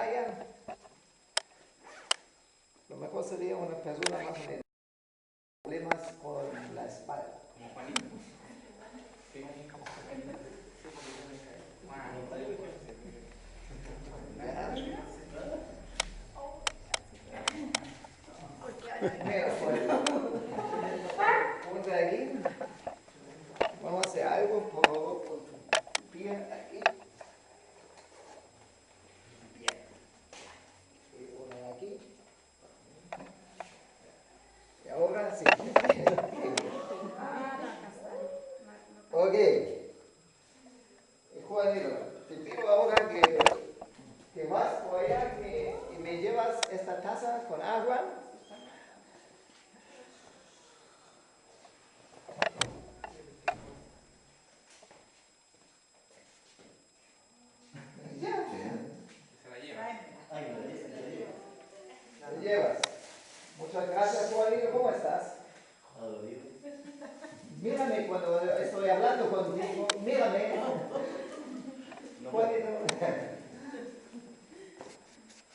playa, lo mejor sería una persona más o menos problemas con la espalda. Como Juanito. Mira, pues, ponte aquí. Vamos a hacer algo, por favor, con tu pie aquí. Bien. Y una aquí. Y ahora sí. Ok. Juanito, te pido ahora que vas por allá y me llevas esta taza con agua. Ya. Se la lleva. Me llevas. Muchas gracias, Juanito. ¿Cómo estás? Mírame cuando estoy hablando contigo. Mírame. Juanito.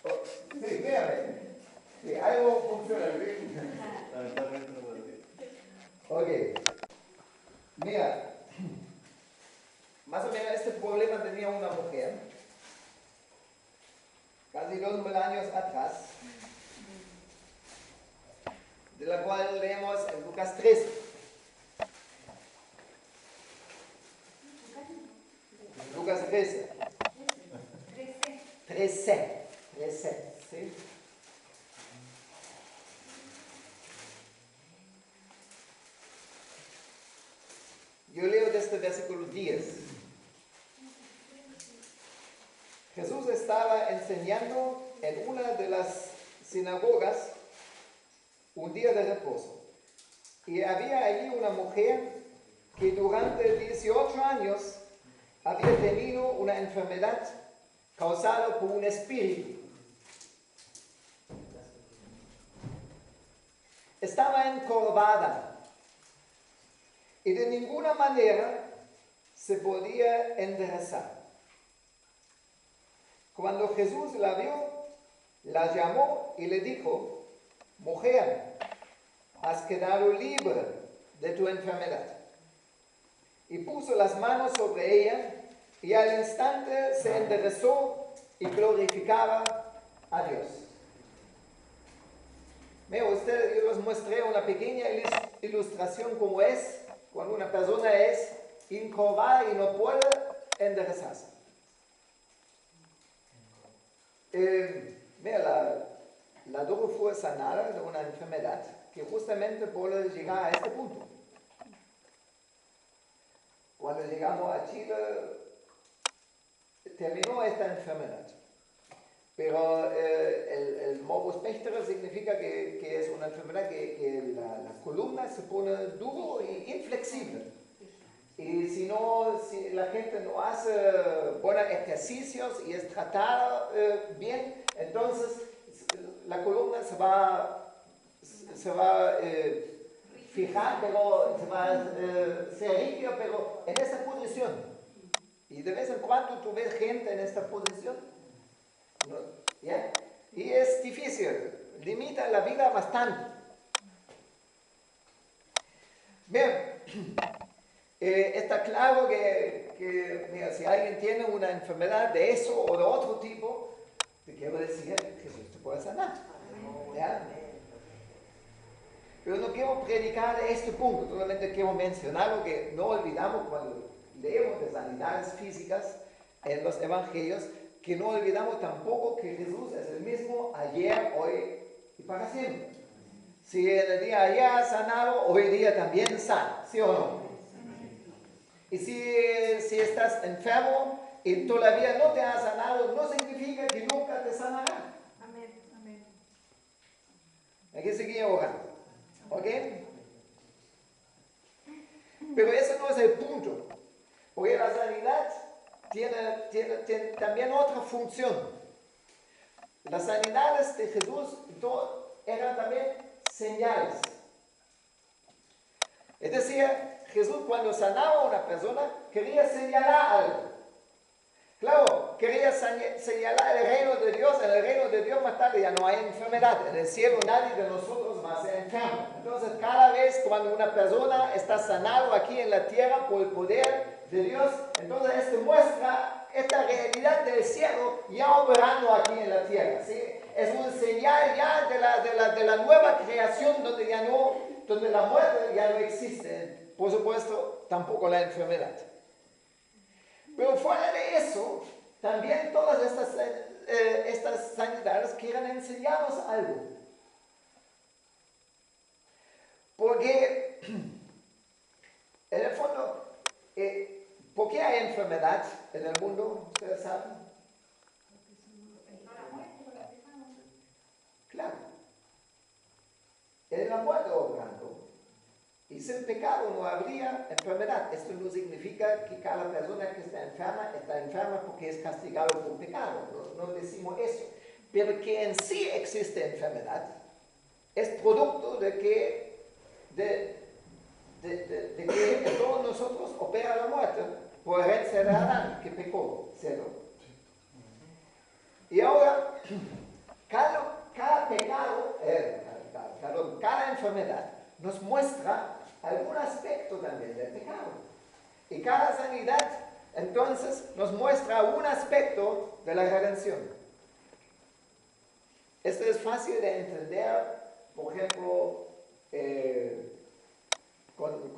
Oh, sí, mírame. Sí, algo funciona bien. Ok. Mira. Más o menos este problema tenía una mujer. Casi 2000 años atrás. De la cual leemos en Lucas 13. Lucas 13. 13. ¿Sí? Yo leo desde el versículo 10. Jesús estaba enseñando en una de las sinagogas un día de reposo. Y había allí una mujer que durante 18 años había tenido una enfermedad causada por un espíritu. Estaba encorvada y de ninguna manera se podía enderezar. Cuando Jesús la vio, la llamó y le dijo: mujer, has quedado libre de tu enfermedad. Y puso las manos sobre ella, y al instante se enderezó y glorificaba a Dios. Mira usted, yo les mostré una pequeña ilustración como es cuando una persona es encorvada y no puede enderezarse. Mira, la Doro fue sanada de una enfermedad que justamente puede llegar a este punto. Cuando llegamos a Chile, terminó esta enfermedad. Pero el morbus Bechterew significa que es una enfermedad que la columna se pone duro e inflexible. Y si la gente no hace buenos ejercicios y es tratada bien, entonces la columna se va fijar, pero se rígida, pero en esta posición. Y de vez en cuando tú ves gente en esta posición. ¿No? ¿Ya? Y es difícil, limita la vida bastante. Bien. Está claro que mira, si alguien tiene una enfermedad de eso o de otro tipo, te quiero decir que Jesús te puede sanar. ¿Ya? Pero no quiero predicar de este punto, solamente quiero mencionar lo que no olvidamos cuando leemos de sanidades físicas en los evangelios, que no olvidamos tampoco que Jesús es el mismo ayer, hoy y para siempre. Si en el día ayer ha sanado, hoy día también sana, ¿sí o no? Y si estás enfermo y todavía no te has sanado, no significa que nunca te sanará. Amén, amén. Hay que seguir orando. ¿Ok? Pero ese no es el punto. Porque la sanidad tiene también otra función. Las sanidades de Jesús eran también señales. Es decir, Jesús cuando sanaba a una persona quería señalar algo. Claro, quería señalar el reino de Dios. En el reino de Dios más tarde ya no hay enfermedad. En el cielo nadie de nosotros va a ser enfermo. Entonces cada vez cuando una persona está sanado aquí en la tierra por el poder de Dios, entonces esto muestra esta realidad del cielo ya operando aquí en la tierra. ¿Sí? Es un señal ya de la nueva creación donde la muerte ya no existe. Por supuesto, tampoco la enfermedad. Pero fuera de eso, también todas estas sanidades quieren enseñarnos algo. Porque, en el fondo, ¿por qué hay enfermedad en el mundo? ¿Ustedes saben? Claro. En la muerte obrando. Y sin pecado no habría enfermedad. Esto no significa que cada persona que está enferma porque es castigado por pecado. No decimos eso. Pero que en sí existe enfermedad es producto de que en todos nosotros opera la muerte por herencia de Adán, que pecó, ¿cierto? Y ahora, cada pecado, cada enfermedad nos muestra algún aspecto también del pecado. Y cada sanidad, entonces, nos muestra un aspecto de la redención. Esto es fácil de entender, por ejemplo, cuando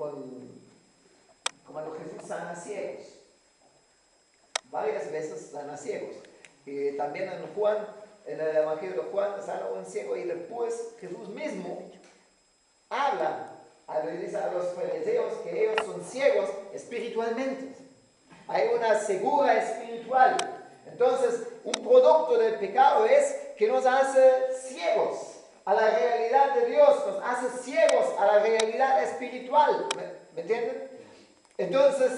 Jesús sana ciegos. Varias veces sana ciegos. Y también en el Evangelio de Juan, sana un ciego y después Jesús mismo habla, le dice a los fariseos que ellos son ciegos espiritualmente. Hay una ceguera espiritual. Entonces, un producto del pecado es que nos hace ciegos a la realidad de Dios, nos hace ciegos a la realidad espiritual. ¿Me entienden? Entonces,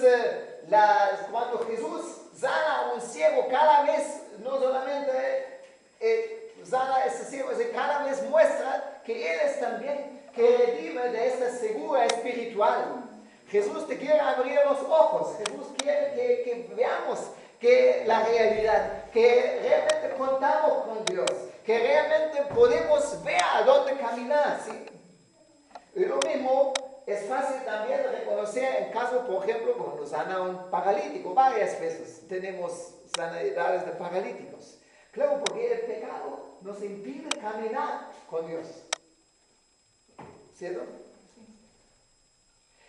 cuando Jesús sana a un ciego, cada vez, no solamente sana a ese ciego, cada vez muestra que Él es también que redime de esta ceguera espiritual. Jesús te quiere abrir los ojos, Jesús quiere que veamos que la realidad, que realmente contamos con Dios, que realmente podemos ver a dónde caminar, ¿sí? Y lo mismo es fácil también reconocer en caso, por ejemplo, cuando sana un paralítico, varias veces tenemos sanidades de paralíticos. Claro, porque el pecado nos impide caminar con Dios, ¿cierto?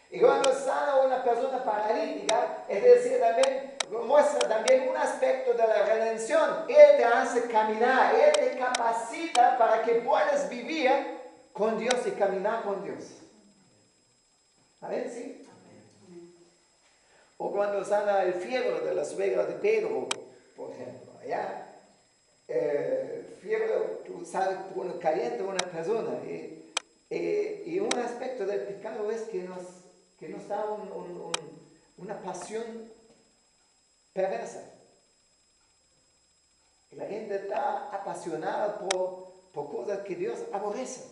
Y cuando sana una persona paralítica, es decir, también muestra también un aspecto de la redención. Él te hace caminar, Él te capacita para que puedas vivir con Dios y caminar con Dios. ¿Amén? ¿Sí? O cuando sana el fiebre de la suegra de Pedro, por ejemplo. ¿Ya? Fiebre, tú sabes, pone caliente a una persona. Y un aspecto del pecado es que nos da una pasión perversa. Y la gente está apasionada por cosas que Dios aborrece.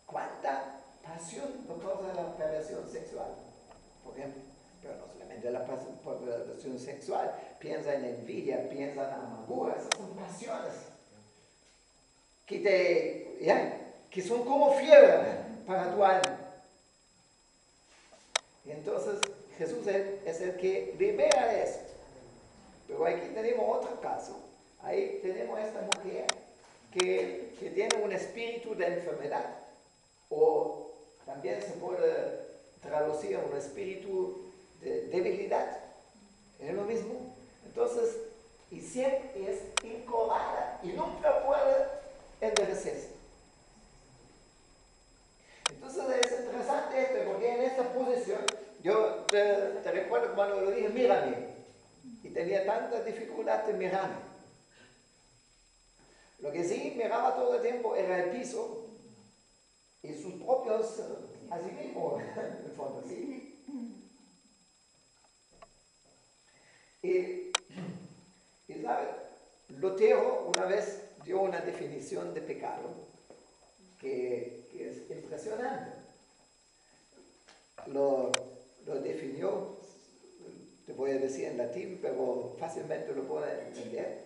¿Cuánta pasión por causa de la perversión sexual? Por ejemplo, pero no solamente la perversión sexual, piensa en envidia, piensa en amargura, esas son pasiones que son como fiebre para tu alma. Y entonces Jesús es el que libera de esto. Pero aquí tenemos otro caso. Ahí tenemos a esta mujer que tiene un espíritu de enfermedad. O también se puede traducir un espíritu de debilidad. Es lo mismo. Entonces, y siempre es incómoda y nunca puede enderezarse. Entonces es interesante esto, porque en esta posición, yo te recuerdo cuando lo dije, mírame, y tenía tanta dificultad de mirarme. Lo que sí miraba todo el tiempo era el piso y sus propios, así mismo, en el fondo, ¿sí? Y ¿sabe? Lutero una vez dio una definición de pecado que es impresionante. Lo definió de voy a decir en latín, pero fácilmente lo pueden entender.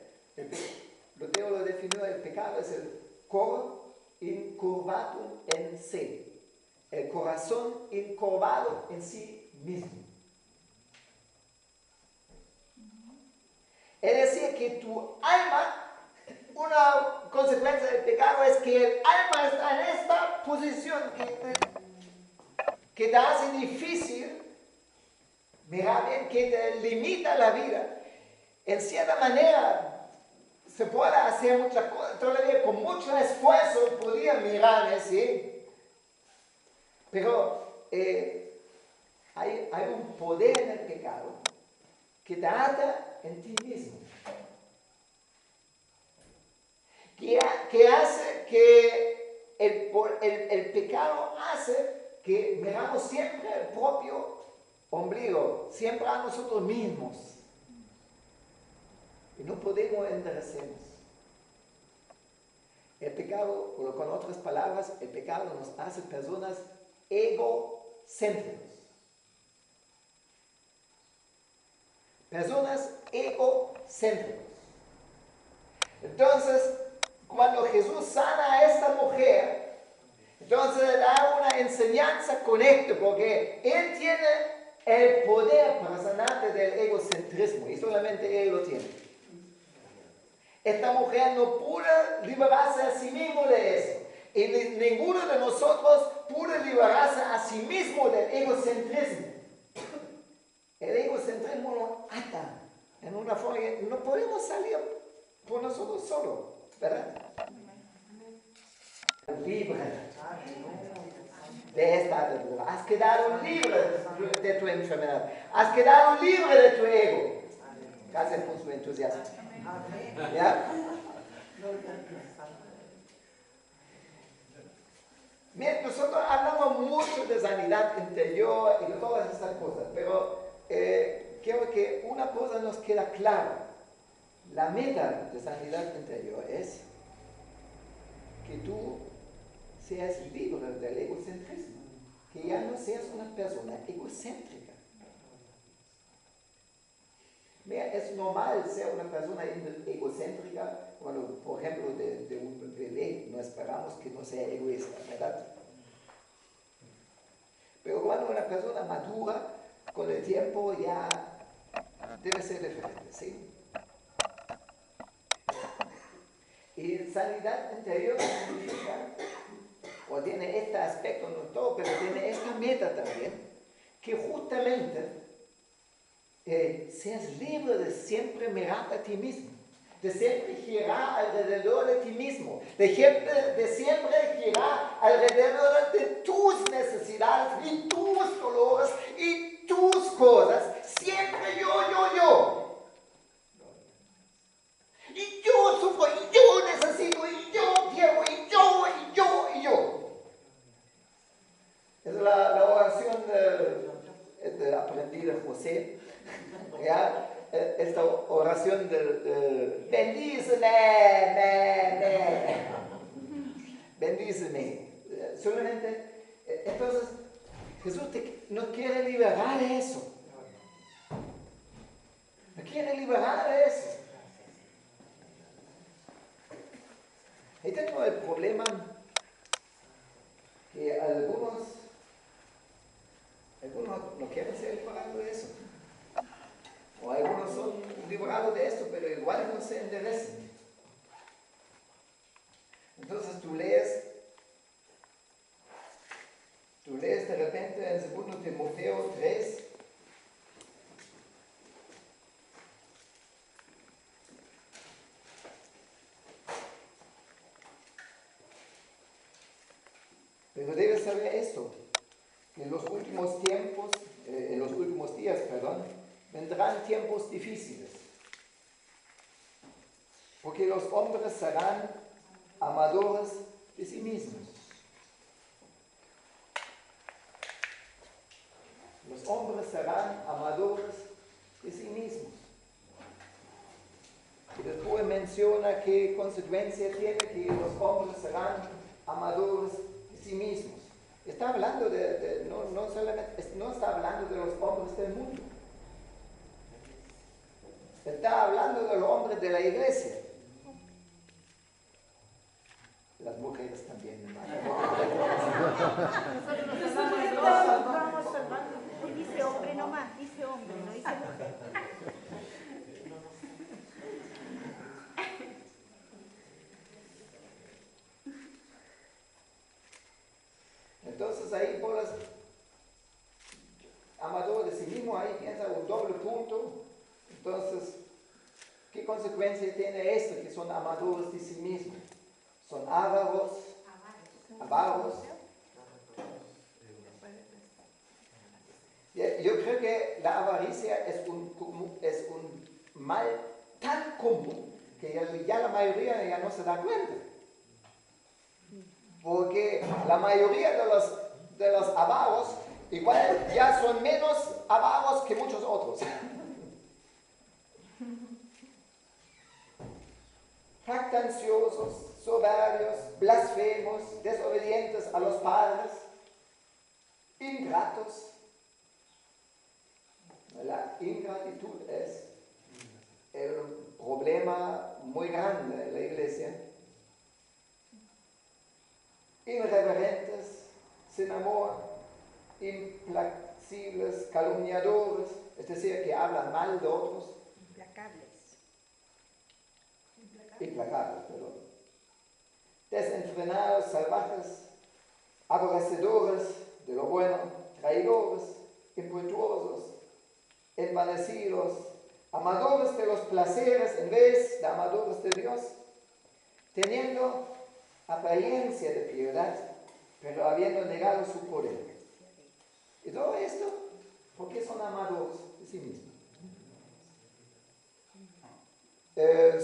Lutero lo definió, el pecado es el cor incurvatum en se, el corazón encorvado en sí mismo. Es decir, que tu alma, una consecuencia del pecado es que el alma está en esta posición que te hace difícil, mira bien, que te limita la vida. En cierta manera, se puede hacer muchas cosas, todavía con mucho esfuerzo podía mirar, ¿sí? Pero hay un poder en el pecado que te ata en ti mismo. Que hace que el pecado hace que miramos siempre el propio ombligo, siempre a nosotros mismos. Y no podemos enderecernos. El pecado, o con otras palabras, el pecado nos hace personas egocéntricos. Personas egocéntricos. Entonces, cuando Jesús sana a esta mujer, entonces le da una enseñanza con esto, porque Él tiene el poder para sanarte del egocentrismo, y solamente Él lo tiene. Esta mujer no pudo liberarse a sí mismo de eso. Y ninguno de nosotros pudo liberarse a sí mismo del egocentrismo. El egocentrismo nos ata en una forma que no podemos salir por nosotros solos, ¿verdad? Libre de esta atadura. Has quedado libre de tu enfermedad. Has quedado libre de tu ego. Gracias por su entusiasmo. ¿Ya? Bien, nosotros hablamos mucho de sanidad interior y de todas estas cosas, pero quiero que una cosa nos queda clara. La meta de sanidad interior es que tú seas libre del egocentrismo, que ya no seas una persona egocéntrica. Mira, es normal ser una persona egocéntrica cuando, por ejemplo, de un bebé no esperamos que no sea egoísta, ¿verdad? Pero cuando una persona madura, con el tiempo ya debe ser diferente, ¿sí? Y sanidad interior significa, o tiene este aspecto, no todo, pero tiene esta meta también, que justamente seas libre de siempre mirar a ti mismo, de siempre girar alrededor de ti mismo, de siempre girar alrededor de tus necesidades y tus dolores y tus cosas, siempre yo. Y yo sufro, y yo necesito, y yo quiero, y yo. Es la oración aprendí de José. ¿Ya? Esta oración del bendíceme, bendíceme. Solamente, entonces, Jesús nos quiere liberar de eso. Nos quiere liberar de eso. Ahí tenemos el problema que algunos no quieren ser liberados de eso. O algunos son liberados de esto, pero igual no se enderezan. Entonces tú lees de repente en 2 Timoteo 3, pero debes saber esto, que en los últimos días, vendrán tiempos difíciles, porque los hombres serán amadores de sí mismos. Los hombres serán amadores de sí mismos. Y después menciona qué consecuencia tiene que los hombres serán amadores de sí mismos. Está hablando no está hablando de los hombres del mundo. Está hablando de los hombres de la iglesia. Las mujeres también, hermano. Vamos salvando. Hoy dice hombre nomás, dice hombre, no dice mujer. Entonces ahí por los amadores de sí mismo, ahí piensa un doble punto. Entonces, ¿qué consecuencia tiene esto? Que son amadores de sí mismos. Son avaros. Yo creo que la avaricia es un mal tan común que ya la mayoría ya no se da cuenta. Porque la mayoría de los avaros igual ya son menos avaros que muchos otros. Jactanciosos, soberbios, blasfemos, desobedientes a los padres, ingratos. La ingratitud es un problema muy grande en la iglesia. Irreverentes, sin amor, implacables, calumniadores, es decir, que hablan mal de otros. Implacables, perdón. Desenfrenados, salvajes, aborrecedores de lo bueno, traidores, impetuosos, envanecidos, amadores de los placeres en vez de amadores de Dios, teniendo apariencia de piedad, pero habiendo negado su poder. Y todo esto, porque son amadores de sí mismos.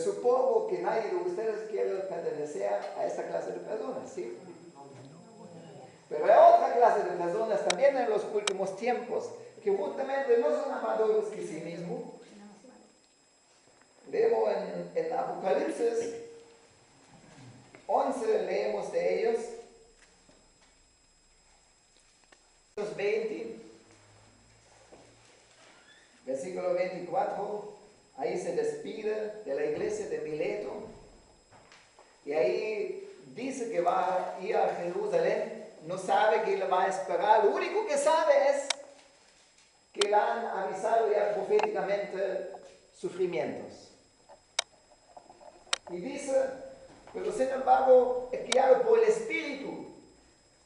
Supongo que nadie de ustedes quiere pertenecer a esta clase de personas, ¿sí? Pero hay otra clase de personas también en los últimos tiempos que justamente no son amadores que sí mismos. Leemos en Apocalipsis 11, leemos de ellos. 20, versículo 24, ahí se despide de la iglesia de Mileto y ahí dice que va a ir a Jerusalén, no sabe qué le va a esperar, lo único que sabe es que le han avisado ya proféticamente sufrimientos. Y dice, pero sin embargo es guiado por el Espíritu.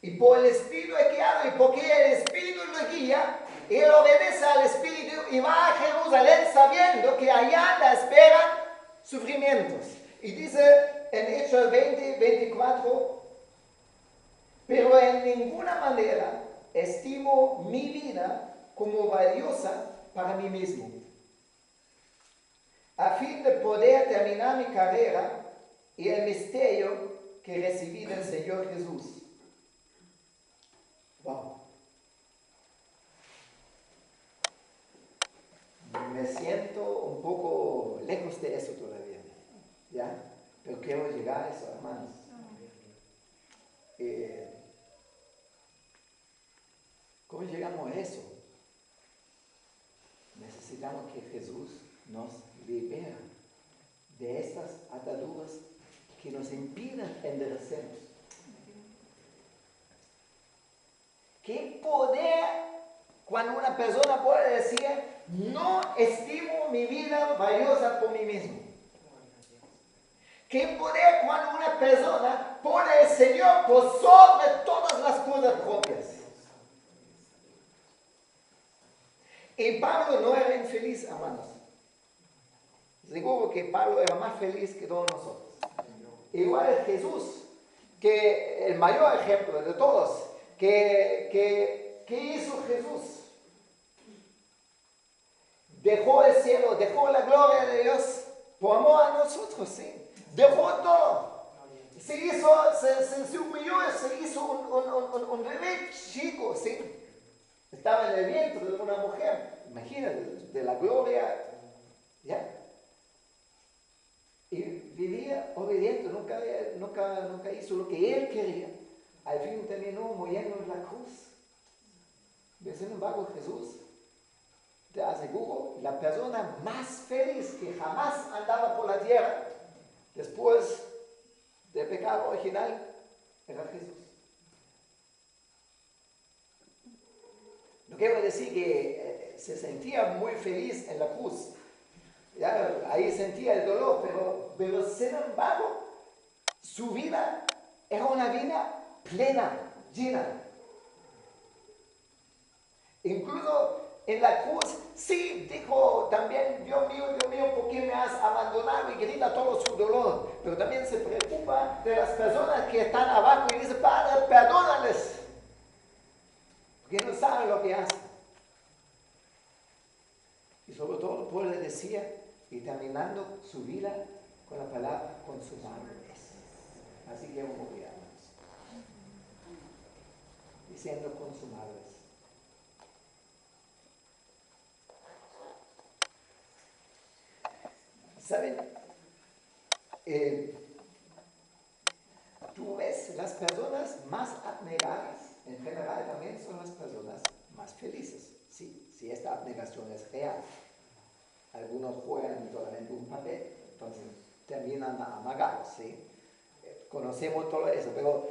Y por el Espíritu es guiado, y porque el Espíritu lo guía, él obedece al Espíritu y va a Jerusalén sabiendo que allá le esperan sufrimientos. Y dice en Hechos 20, 24, pero en ninguna manera estimo mi vida como valiosa para mí mismo, a fin de poder terminar mi carrera y el misterio que recibí del Señor Jesús. Wow. Me siento un poco lejos de eso todavía, ¿ya? Pero quiero llegar a eso, hermanos. ¿Cómo llegamos a eso? Necesitamos que Jesús nos libere de estas ataduras que nos impiden enderecernos. ¿Qué poder cuando una persona puede decir, no estimo mi vida valiosa por mí mismo? ¿Qué poder cuando una persona pone al Señor por sobre todas las cosas propias? Y Pablo no era infeliz, hermanos. Seguro que Pablo era más feliz que todos nosotros. Igual Jesús, que el mayor ejemplo de todos, ¿qué hizo Jesús? Dejó el cielo, dejó la gloria de Dios por amor a nosotros, ¿sí? Dejó todo. Se humilló, se hizo un bebé chico, ¿sí? Estaba en el vientre de una mujer, imagínate, de la gloria, ¿ya? Y vivía obediente, nunca hizo lo que él quería. Al fin terminó muriendo en la cruz. Pero sin embargo, Jesús te aseguro, la persona más feliz que jamás andaba por la tierra, después del pecado original, era Jesús. No quiero decir que se sentía muy feliz en la cruz. Ya, ahí sentía el dolor, pero sin embargo, su vida era una vida plena, llena. Incluso en la cruz, sí, dijo también, Dios mío, ¿por qué me has abandonado? Y grita todo su dolor. Pero también se preocupa de las personas que están abajo y dice, Padre, perdónales. Porque no saben lo que hacen. Y sobre todo, Pablo le decía, y terminando su vida con la palabra consumado es. Así que vamos a hermanos. Diciendo consumado es. ¿Saben? Tú ves, las personas más abnegadas, en general también son las personas más felices. Sí, si esta abnegación es real. Algunos juegan solamente un papel, entonces terminan amargados, ¿sí? Conocemos todo eso, pero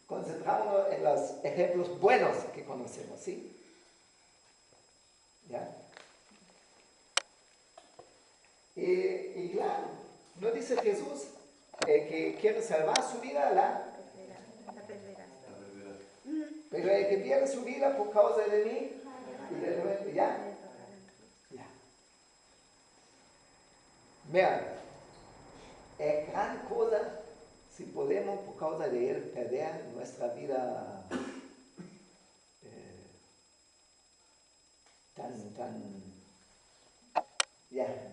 concentrámonos en los ejemplos buenos que conocemos, ¿sí? ¿Ya? Y claro, ¿no dice Jesús que quiere salvar su vida? Pero el que pierde su vida por causa de mí, ¿ya? Ya. Vean, es gran cosa si podemos por causa de él perder nuestra vida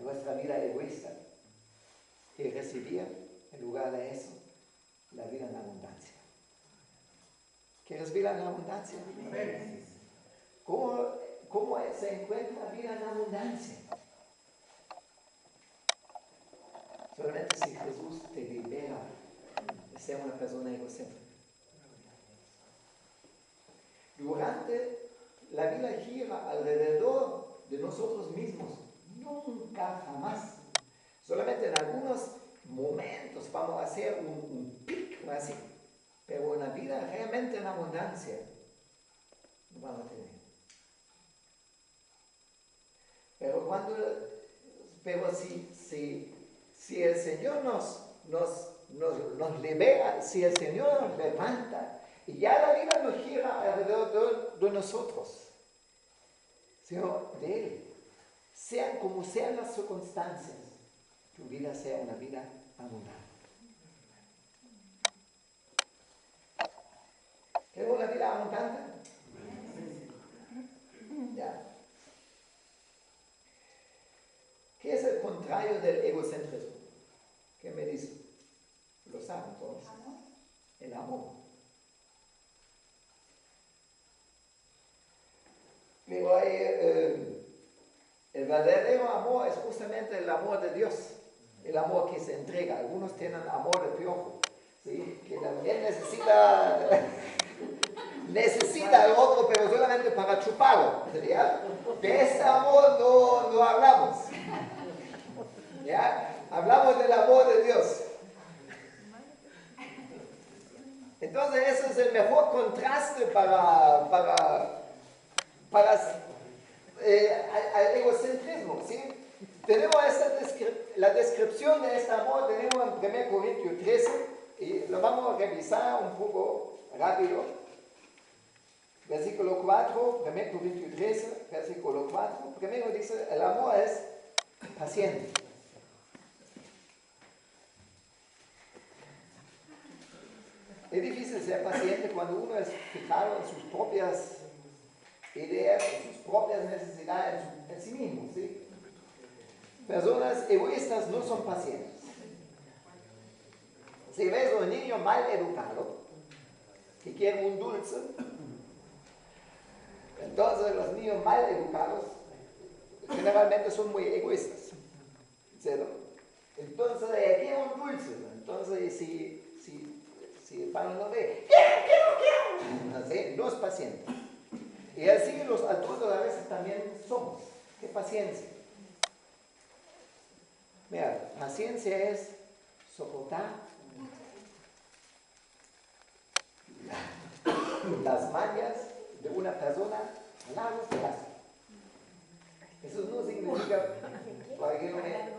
nuestra vida egoísta y recibir en lugar de eso la vida en abundancia. ¿Quieres vida en abundancia? ¿Cómo se encuentra vida en abundancia? Solamente si Jesús te libera de ser una persona egocéntrica. Durante la vida gira alrededor de nosotros mismos. Nunca, jamás. Solamente en algunos momentos vamos a hacer un pico así. Pero una vida realmente en abundancia no vamos a tener. Pero si el Señor nos libera, si el Señor nos levanta, y ya la vida no gira alrededor de nosotros, sino de Él. Sean como sean las circunstancias, tu vida sea una vida abundante. ¿Queremos una vida abundante? Ya. ¿Qué es el contrario del egocentrismo? ¿Qué me dice? Lo saben todos. El amor. Pero el verdadero amor es justamente el amor de Dios. El amor que se entrega. Algunos tienen amor de piojo, ¿sí? Que también necesita al otro, pero solamente para chuparlo, ¿ya? De este amor no hablamos, ¿ya? Hablamos del amor de Dios. Entonces ese es el mejor contraste al egocentrismo, ¿sí? Tenemos la descripción de este amor, tenemos en 1 Corintios 13, y lo vamos a revisar un poco rápido. Versículo 4, 1 Corintios 13, versículo 4. Primero dice, el amor es paciente. Es difícil ser paciente cuando uno es fijado en sus propias ideas, en sus propias necesidades, en sí mismo, ¿sí? Personas egoístas no son pacientes. Si ves a un niño mal educado que quiere un dulce, entonces los niños mal educados generalmente son muy egoístas, ¿cierto? Entonces quiere un dulce, entonces si el padre no ve, quiero, ¿sí? No es paciente. Y así los adultos a veces también somos. ¡Qué paciencia! Mira, paciencia es soportar las mañas de una persona a largo plazo. Eso no significa, para que no me-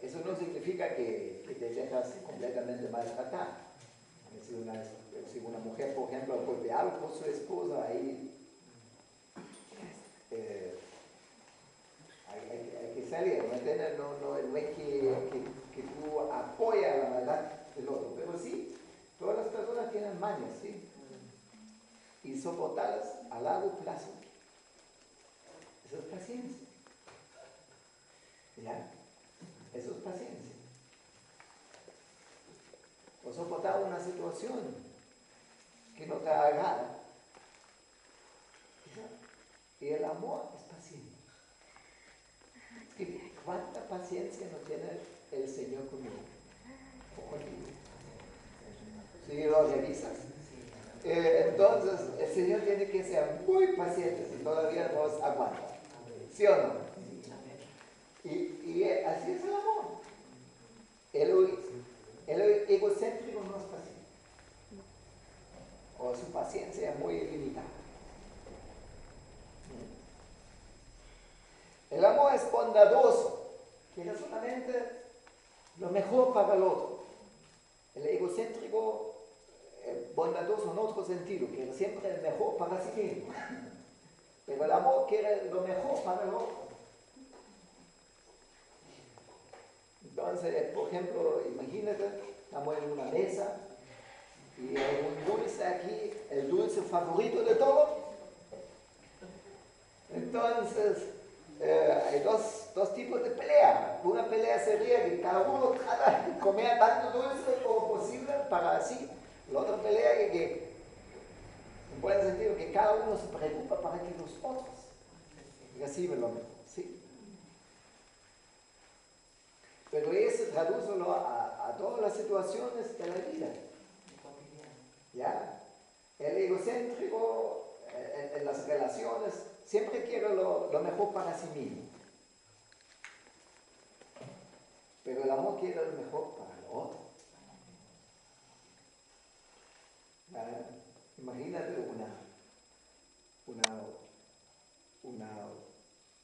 eso no significa que te dejas completamente maltratar. Si una mujer, por ejemplo, golpeada por su esposa, ahí hay que salir, ¿me entiendes? No es que tú apoyas la maldad del otro, pero sí, todas las personas tienen mañas, ¿sí? Y soportarlas a largo plazo, eso es paciencia. ¿Ya? Eso es paciencia. O soportar una situación que no te agrada. Y el amor es paciente. ¿Y cuánta paciencia no tiene el Señor conmigo? ¿O contigo? Si lo revisas. Entonces, el Señor tiene que ser muy paciente si todavía nos aguanta. ¿Sí o no? Y así es el amor. El egocéntrico no es paciente. O su paciencia es muy limitada. El amor es bondadoso, quiere solamente lo mejor para el otro. El egocéntrico, bondadoso en otro sentido, quiere siempre el mejor para sí mismo. Pero el amor quiere lo mejor para el otro. Entonces, por ejemplo, imagínate, estamos en una mesa y hay un dulce aquí, el dulce favorito de todos. Entonces, hay dos tipos de pelea. Una pelea sería que cada uno trata de comer tanto dulce como posible para así. La otra pelea es que, en buen sentido, que cada uno se preocupa para que los otros reciban lo mejor. ¿Sí? Pero eso tradúcelo a todas las situaciones de la vida. ¿Ya? El egocéntrico en las relaciones siempre quiere lo mejor para sí mismo. Pero el amor quiere lo mejor para el otro. Imagínate una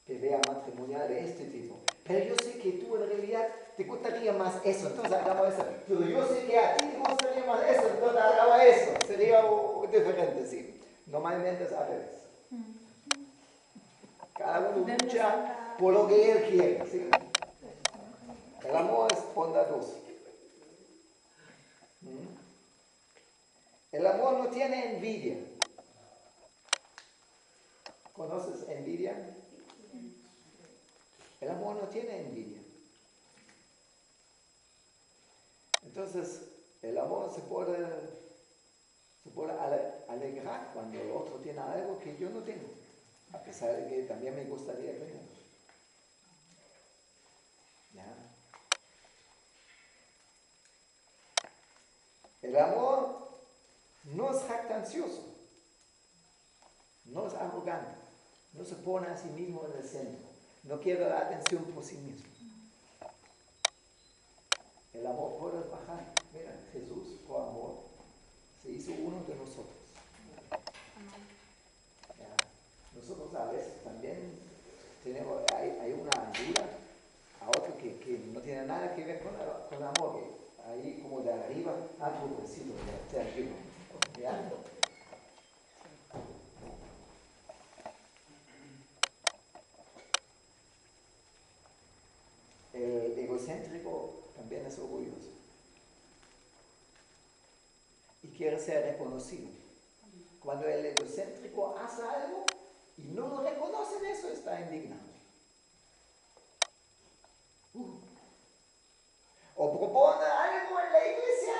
pelea matrimonial de este tipo. Pero yo sé que tú en realidad te gustaría más eso, entonces hagamos eso. Pero yo sé que a ti te gustaría más eso, entonces hagamos eso. Sería diferente, sí. Normalmente es al revés. Cada uno lucha por lo que él quiere, ¿sí? El amor es bondadoso. El amor no tiene envidia. ¿Conoces envidia? El amor no tiene envidia. Entonces, el amor se puede alegrar cuando el otro tiene algo que yo no tengo, a pesar de que también me gustaría tener. ¿Ya? El amor no es jactancioso, no es arrogante, no se pone a sí mismo en el centro, no quiere la atención por sí mismo. El amor puede bajar. Mira, Jesús, por amor, se hizo uno de nosotros. ¿Ya? Nosotros a veces también hay una ayuda a otro que no tiene nada que ver con el amor, que ahí como de arriba, pobrecito, te ayuda. ¿Ya? El egocéntrico también es orgulloso y quiere ser reconocido. Cuando el egocéntrico hace algo y no lo reconocen, eso está indignado. O propone algo en la iglesia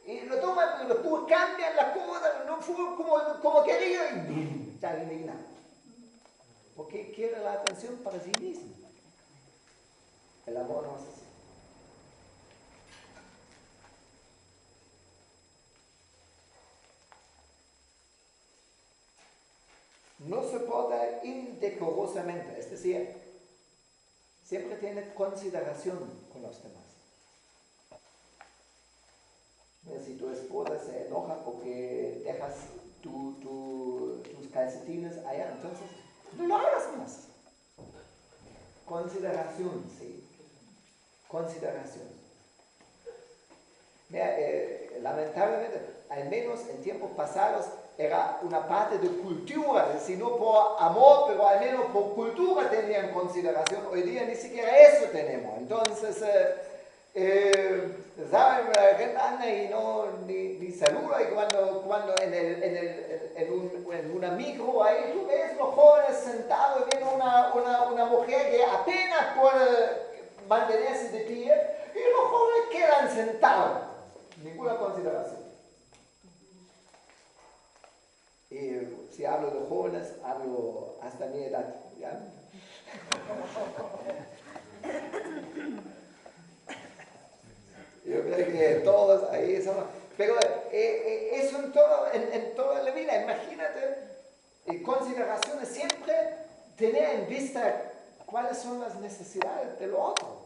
y lo toman, lo cambian las cosas, no fue como quería y está indignado. Porque quiere la atención para sí mismo. El amor no es así. no se porta indecorosamente, es decir, siempre tiene consideración con los demás. Si tu esposa se enoja porque dejas tus calcetines allá, entonces no lo hagas más. Consideración, sí. Consideración. Mira, lamentablemente, al menos en tiempos pasados, era una parte de cultura, si no por amor, pero al menos por cultura tenían consideración. Hoy día ni siquiera eso tenemos. Entonces, ¿saben? La gente anda y no ni saluda, y cuando en una micro ahí tú ves los jóvenes sentados y viene una mujer que apenas puede mantenerse de pie y los jóvenes quedan sentados. Ninguna consideración. Y si hablo de jóvenes, hablo hasta mi edad, ¿ya? Yo creo que todos ahí somos. Pero eso en toda la vida, imagínate, consideraciones siempre tener en vista cuáles son las necesidades del otro.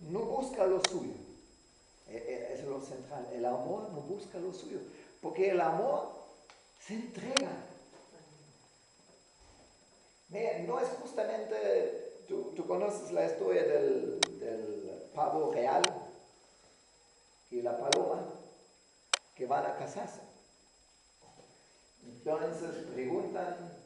No busca lo suyo. Es lo central. El amor no busca lo suyo. Porque el amor se entrega. No es justamente, tú conoces la historia del pavo real y la paloma que van a casarse. Entonces preguntan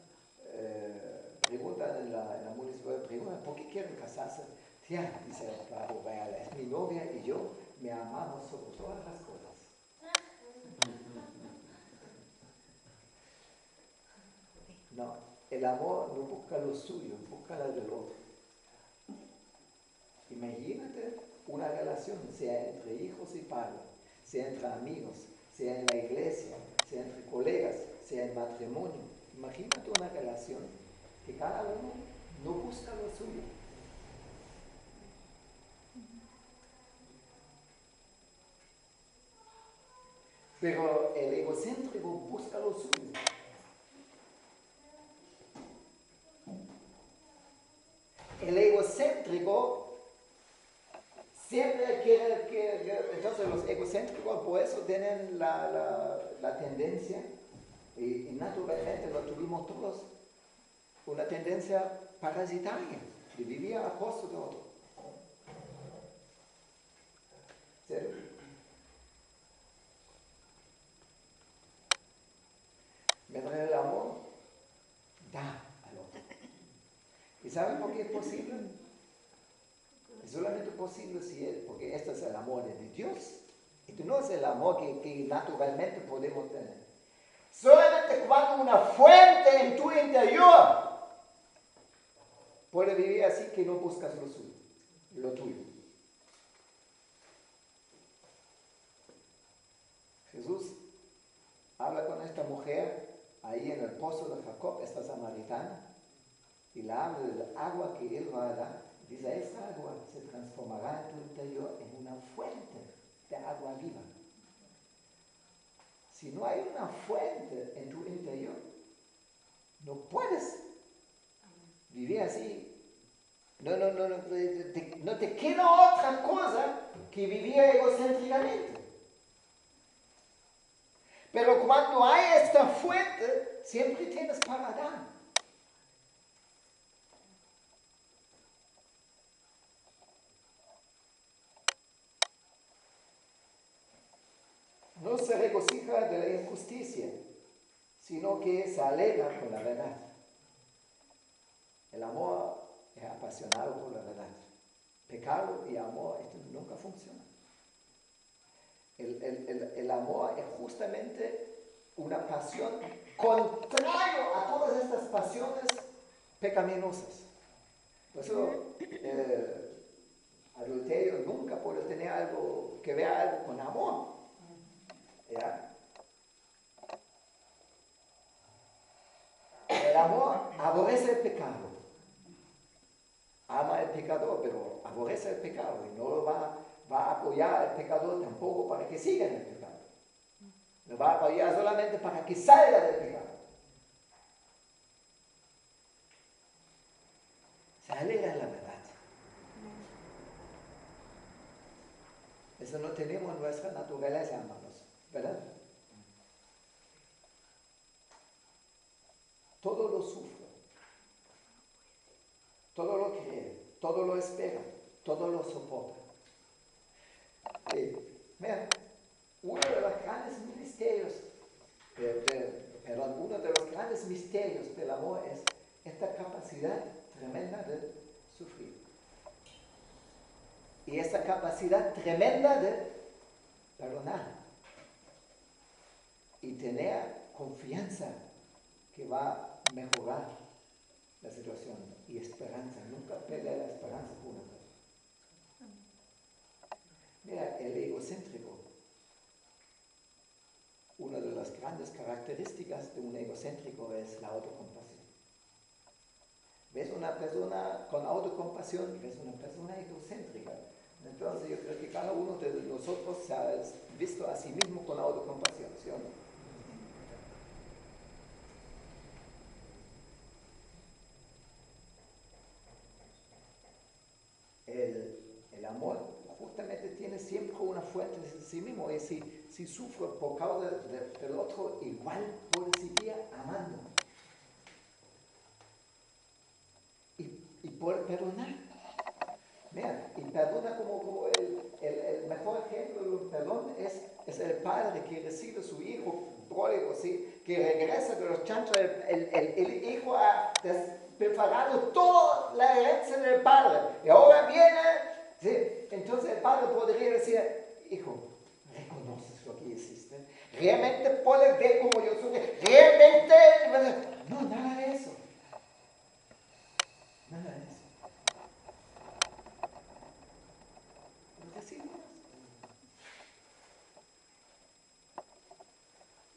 en la municipalidad, preguntan, ¿por qué quieren casarse? Tía, dice el pavo real, es mi novia y yo me amamos sobre todas las cosas. No, el amor no busca lo suyo, busca lo del otro. Imagínate una relación, sea entre hijos y padres, sea entre amigos, sea en la iglesia, sea entre colegas, sea en matrimonio. Imagínate una relación que cada uno no busca lo suyo. Pero el egocéntrico busca lo suyo. El egocéntrico siempre quiere que entonces los egocéntricos por eso tienen la tendencia, y naturalmente lo tuvimos todos, una tendencia parasitaria, de vivir a costa de otro. ¿Serio? Mientras el amor da al otro. ¿Y saben por qué es posible? Es solamente posible si es, porque este es el amor de Dios. Este no es el amor que naturalmente podemos tener. Solamente cuando una fuente en tu interior puede vivir así que no buscas lo suyo, lo tuyo. Jesús habla con esta mujer ahí en el pozo de Jacob, esta samaritana, y la habla del agua que él va a dar. Dice, esa agua se transformará en tu interior en una fuente de agua viva. Si no hay una fuente en tu interior, no puedes vivir así. No te queda otra cosa que vivir egocéntricamente. Pero cuando hay esta fuente, siempre tienes para dar. No se regocija de la injusticia, sino que se alegra con la verdad. El amor es apasionado por la verdad. Pecado y amor, esto nunca funciona. El amor es justamente una pasión contrario a todas estas pasiones pecaminosas. Por eso, adulterio nunca puede tener algo que ver algo con amor. ¿Ya? El amor aborrece el pecado. Ama al pecador, pero aborrece el pecado y no lo va va a apoyar al pecador tampoco para que siga en el pecado. Lo va a apoyar solamente para que salga del pecado. Se alegra en la verdad. Eso no tenemos en nuestra naturaleza, hermanos, ¿verdad? Todo lo sufre, todo lo cree, todo lo espera, todo lo soporta. Vean, uno de los grandes misterios, uno de los grandes misterios del amor es esta capacidad tremenda de sufrir. Y esta capacidad tremenda de perdonar. Y tener confianza que va a mejorar la situación. Y esperanza. Nunca perder la esperanza por una cosa. Mira, el egocéntrico. Una de las grandes características de un egocéntrico es la autocompasión. ¿Ves una persona con autocompasión? ¿Ves una persona egocéntrica? Entonces yo creo que cada uno de nosotros se ha visto a sí mismo con autocompasión, ¿sí o no? El amor justamente tiene siempre una fuente de sí mismo. Y si sufre por causa del otro, igual puede seguir amando. Y puede perdonar. Mira, y perdona como el mejor ejemplo de un perdón es el padre que recibe a su hijo pródigo, ¿sí? Que regresa de los chanchos, el hijo ha despilfarrado toda la herencia del padre. Y ahora viene, ¿sí? Entonces el padre podría decir, hijo, ¿reconoces lo que hiciste? ¿Realmente puedes ver como yo soy? ¿Realmente? No, nada de eso. Nada de eso.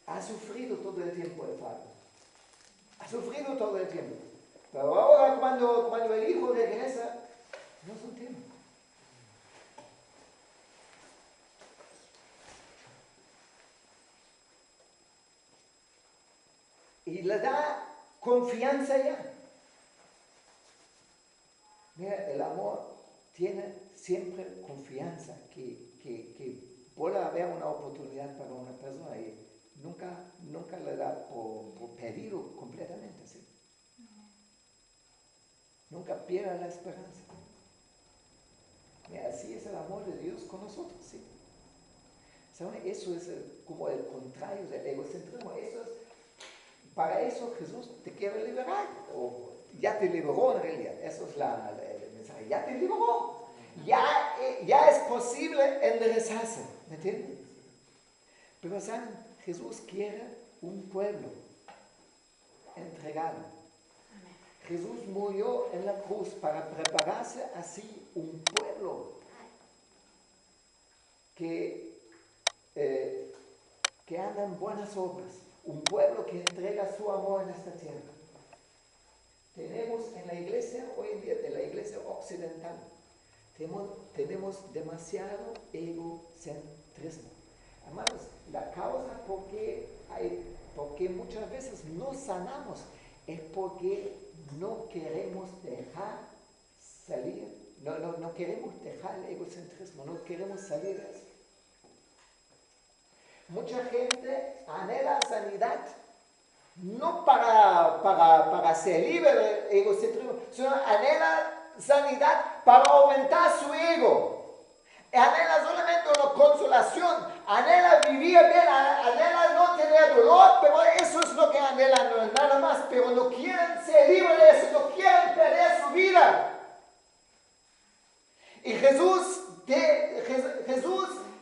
Ha sufrido todo el tiempo el padre. Ha sufrido todo el tiempo. Pero ahora cuando el hijo regresa, no es un tema. Y le da confianza ya. Mira, el amor tiene siempre confianza que pueda haber una oportunidad para una persona y nunca le da por perdido completamente, ¿sí? Nunca pierda la esperanza. Mira, así es el amor de Dios con nosotros, ¿sí? ¿Saben? Eso es como el contrario del egocentrismo. Para eso Jesús te quiere liberar, o ya te liberó en realidad. Eso es el mensaje, ya te liberó. Ya es posible enderezarse, ¿me entienden? Pero ¿saben? Jesús quiere un pueblo entregado. Jesús murió en la cruz para prepararse así un pueblo que anda en buenas obras, un pueblo que entrega su amor en esta tierra. Tenemos en la iglesia, hoy en día, en la iglesia occidental, tenemos demasiado egocentrismo. Hermanos, la causa por qué muchas veces no sanamos es porque no queremos dejar salir, no queremos dejar el egocentrismo, no queremos salir de eso. Mucha gente anhela sanidad, no para ser libre del egocentrismo, sino anhela sanidad para aumentar su ego. Anhela solamente una consolación, anhela vivir bien, anhela no tener dolor, pero eso es lo que anhelan, no es nada más, pero no quieren ser libres de eso, no quieren perder su vida. Y Jesús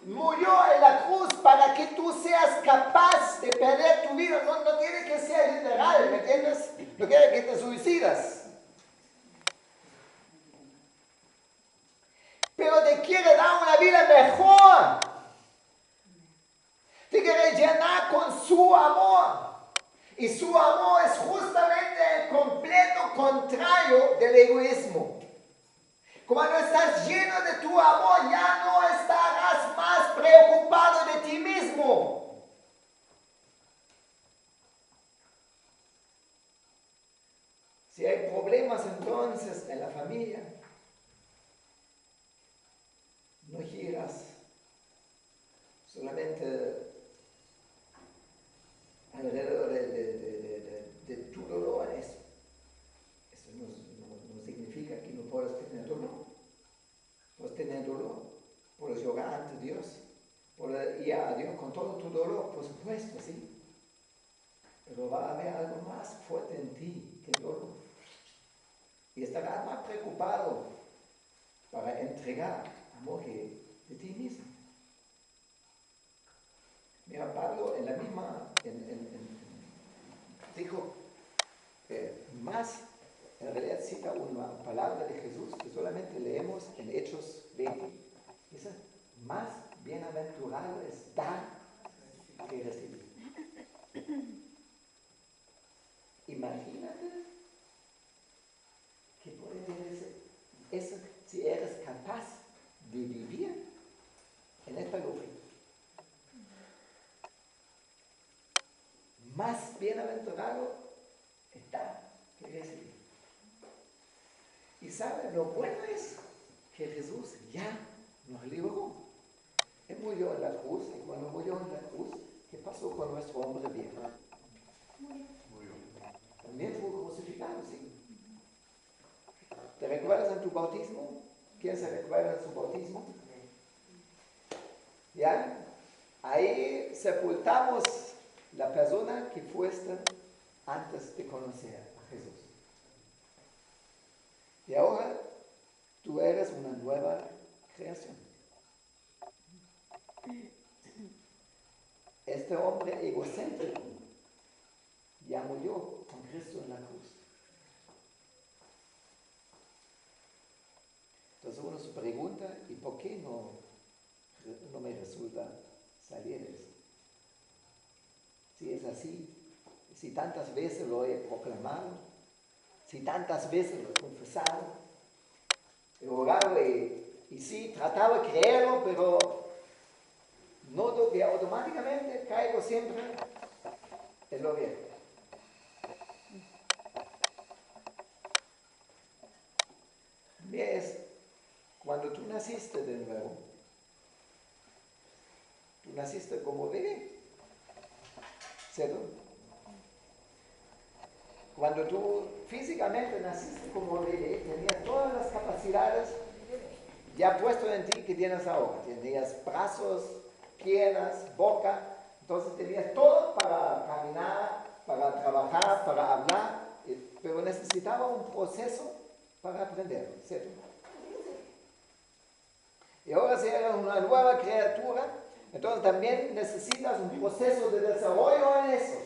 murió en la cruz para que tú seas capaz de perder tu vida. No tiene que ser literal, ¿me entiendes? No quiere que te suicidas. Pero te quiere dar una vida mejor. Te quiere llenar con su amor. Y su amor es justamente el completo contrario del egoísmo. Cuando estás lleno de tu amor, ya no es preocupado de ti mismo. Si hay problemas entonces en la familia, no giras solamente alrededor de tu dolor. Eso no significa que no puedas tener dolor. Puedes tener dolor, puedes llorar ante Dios, puedes ir a Dios con todo tu dolor, por supuesto, sí. Pero va a haber algo más fuerte en ti que el dolor. Y estarás más preocupado para entregar amor que de ti mismo. Mira, Pablo en la misma, dijo más, en realidad cita una palabra de Jesús que solamente leemos en Hechos 20. Dice, más bienaventurado es dar que recibir. Imagínate que puede ser eso si eres capaz de vivir en esta lógica. Más bienaventurado está que recibir. Y sabe, lo bueno es que Jesús ya nos libró. Él murió en la cruz, y cuando murió en la cruz, ¿qué pasó con nuestro hombre viejo? Murió. También fue crucificado, sí. ¿Te recuerdas en tu bautismo? ¿Quién se recuerda en su bautismo? ¿Ya? Ahí sepultamos la persona que fuiste antes de conocer a Jesús. Y ahora tú eres una nueva creación. Este hombre egocéntrico ya murió con Cristo en la cruz. Entonces uno se pregunta, ¿y por qué no me resulta salir de eso? Si es así, si tantas veces lo he proclamado, si tantas veces lo he confesado, he orado y sí, trataba de creerlo, pero noto que automáticamente caigo siempre en lo viejo. Es cuando tú naciste de nuevo, tú naciste como bebé, ¿cierto? Cuando tú físicamente naciste como bebé, tenías todas las capacidades ya puesto en ti que tienes ahora. Tenías brazos, piernas, boca, entonces tenías todo para caminar, para trabajar, para hablar, pero necesitaba un proceso para aprenderlo, ¿cierto? Y ahora si eres una nueva criatura, entonces también necesitas un proceso de desarrollo en eso.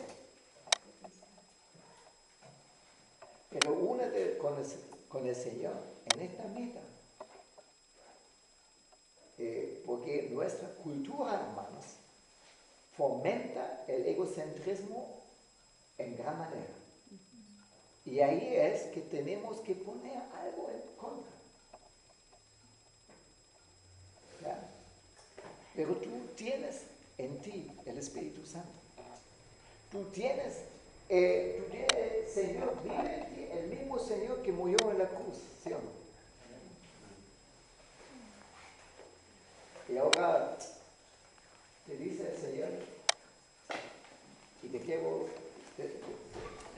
Pero únete con el Señor en esta meta. Porque nuestra cultura, hermanos, fomenta el egocentrismo en gran manera. Y ahí es que tenemos que poner algo en contra. ¿Ya? Pero tú tienes en ti el Espíritu Santo. Tú tienes, Señor, vive en ti el mismo Señor que murió en la cruz, ¿sí o no? Y ahora te dice el Señor, y te quiero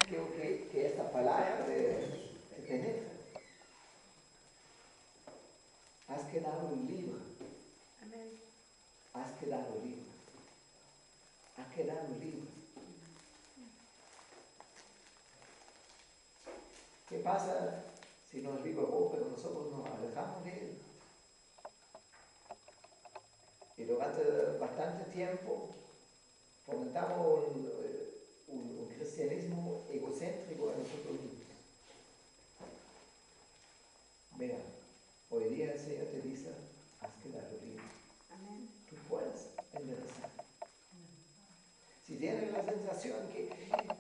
que esta palabra te penetre. Has quedado libre. Amén. Has quedado libre. Has quedado libre. ¿Qué pasa si nos liberó, pero nosotros nos alejamos de Él? Y durante bastante tiempo fomentamos un cristianismo egocéntrico en nosotros mismos. Mira, hoy día el Señor te dice, has quedado libre. Amén. Tú puedes enderezar. Si tienes la sensación que,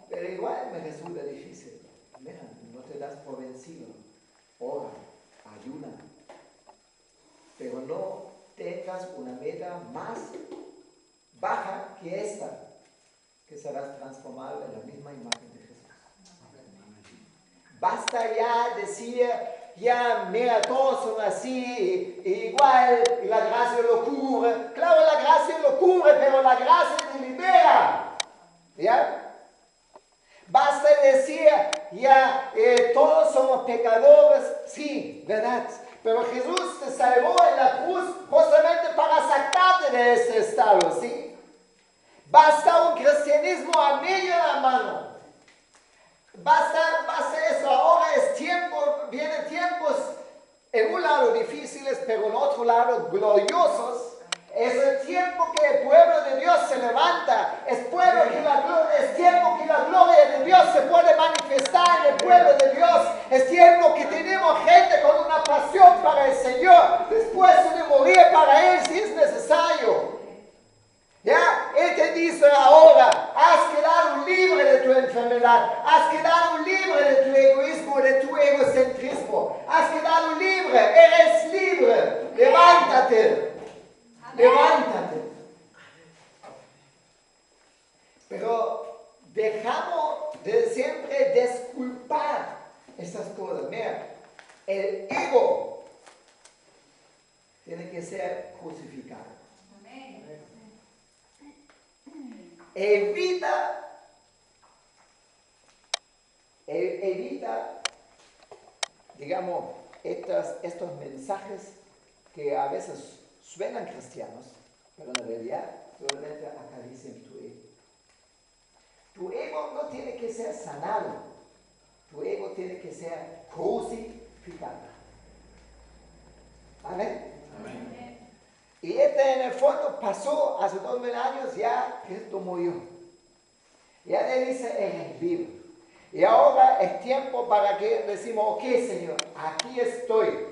pero igual me resulta difícil, mira, no te das por vencido. Ora, ayuna, pero no tengas tengas una meta más baja que esta, que serás transformado en la misma imagen de Jesús. Basta ya decir, ya mira, todos son así, igual, y la gracia lo cubre. Claro, la gracia lo cubre, pero la gracia te libera. ¿Ya? Basta decir, ya, todos somos pecadores, sí, ¿verdad? Pero Jesús te salvó en la cruz justamente para sacarte de ese estado, ¿sí? Basta un cristianismo a media mano. Basta eso. Ahora es tiempo, vienen tiempos en un lado difíciles, pero en otro lado gloriosos. Es el tiempo que el pueblo de Dios se levanta. Es tiempo que la gloria de Dios se puede manifestar en el pueblo de Dios. Es tiempo que tenemos gente con una pasión para el Señor, dispuesto de morir para Él si es necesario. ¿Ya? Él te dice ahora, has quedado libre de tu enfermedad, has quedado libre de tu egoísmo, de tu egocentrismo, has quedado libre, eres libre, levántate. Levántate. Pero dejamos de siempre desculpar estas cosas. Mira, el ego tiene que ser crucificado. Evita, digamos, estos mensajes que a veces suenan cristianos, pero en realidad solamente acarician tu ego. Tu ego no tiene que ser sanado, tu ego tiene que ser crucificado. ¿Amén? Amén. Y en el fondo pasó hace 2000 años, ya Cristo murió. Ya le dice, eres libre. Y ahora es tiempo para que decimos, ok, Señor, aquí estoy.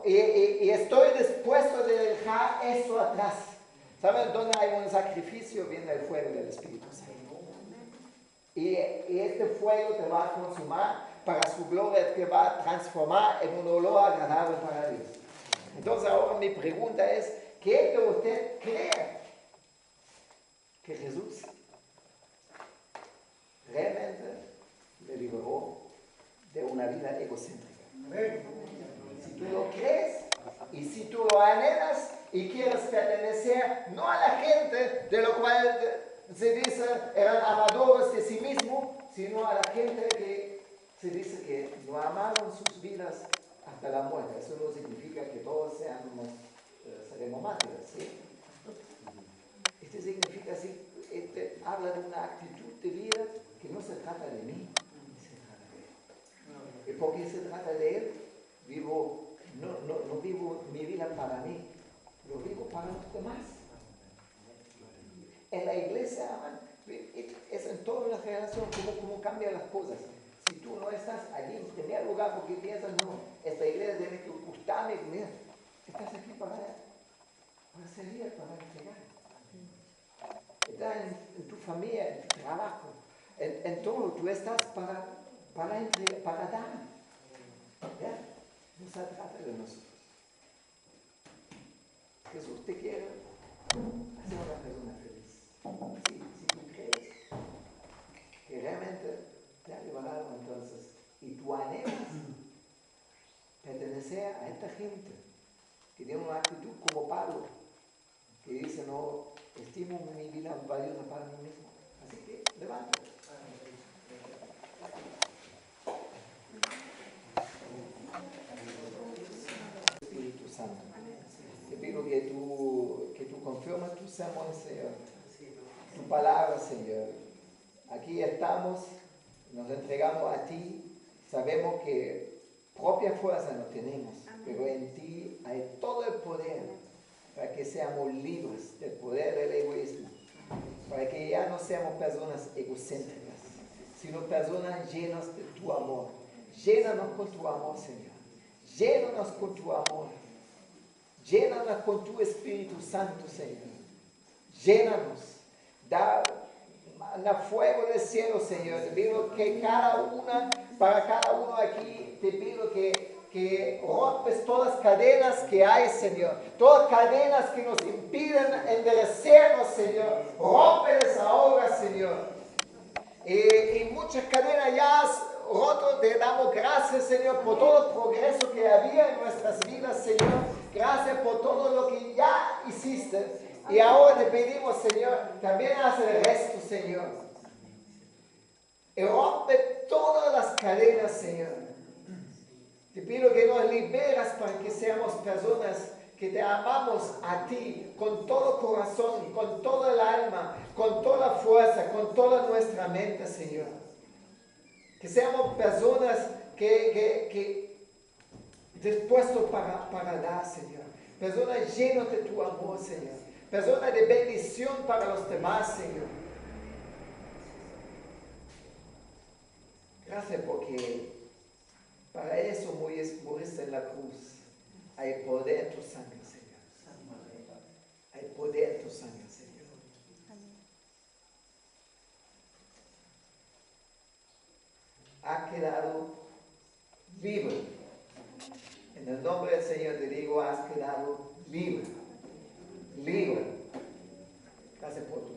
Y estoy dispuesto de dejar eso atrás. ¿Saben? Donde hay un sacrificio viene el fuego del Espíritu Santo. Y este fuego te va a consumar para su gloria, te va a transformar en un olor agradable para Dios. Entonces ahora mi pregunta es, ¿qué de usted cree que Jesús realmente le liberó de una vida egocéntrica? Si tú lo crees y si tú lo anhelas y quieres pertenecer no a la gente de lo cual se dice eran amadores de sí mismo, sino a la gente que se dice que no amaron sus vidas hasta la muerte. Eso no significa que todos seremos mártires, ¿sí? Este significa, habla de una actitud de vida que no se trata de mí, se trata de Él. ¿Y por qué se trata de Él? No vivo mi vida para mí, lo vivo para los demás. En la iglesia, es en todas las relaciones cómo cambian las cosas. Si tú no estás allí en primer lugar porque piensas, no, esta iglesia tiene que gustarme, mira, estás aquí para servir, para entregar. Estás en tu familia, en tu trabajo, en todo, tú estás para dar. ¿Ya? No se trata de nosotros. Jesús te quiere hacer una persona feliz. Si tú crees que realmente te ha liberado entonces y tú anhelas pertenecer a esta gente que tiene una actitud como Pablo, que dice, no estimo mi vida valiosa para mí mismo. Así que levántate. Espíritu Santo, te pido que tú confirmes tu sermón, Señor, tu palabra, Señor. Aquí estamos, nos entregamos a ti, sabemos que propia fuerza no tenemos, pero en ti hay todo el poder para que seamos libres del poder del egoísmo, para que ya no seamos personas egocéntricas, sino personas llenas de tu amor. Llénanos con tu amor, Señor. Llénanos con tu amor. Llénanos con tu Espíritu Santo, Señor. Llénanos. Da fuego del cielo, Señor. Te pido que para cada uno aquí, te pido que que rompes todas las cadenas que hay, Señor. Todas cadenas que nos impiden enderecernos, Señor. Rómpelas ahora, Señor. Y muchas cadenas ya has roto. Te damos gracias, Señor, por todo el progreso que había en nuestras vidas, Señor. Gracias por todo lo que ya hiciste. Y ahora te pedimos, Señor, también haz el resto, Señor. Y rompe todas las cadenas, Señor. Te pido que nos liberas para que seamos personas que te amamos a ti con todo corazón, con toda el alma, con toda fuerza, con toda nuestra mente, Señor. Que seamos personas que dispuestos para dar, Señor. Personas llenas de tu amor, Señor. Personas de bendición para los demás, Señor. Gracias porque para eso moriste en la cruz. Hay poder en tu sangre, Señor. Hay poder en tu sangre, Señor. Ha quedado vivo. En el nombre del Señor te digo, has quedado libre. Libre. Gracias por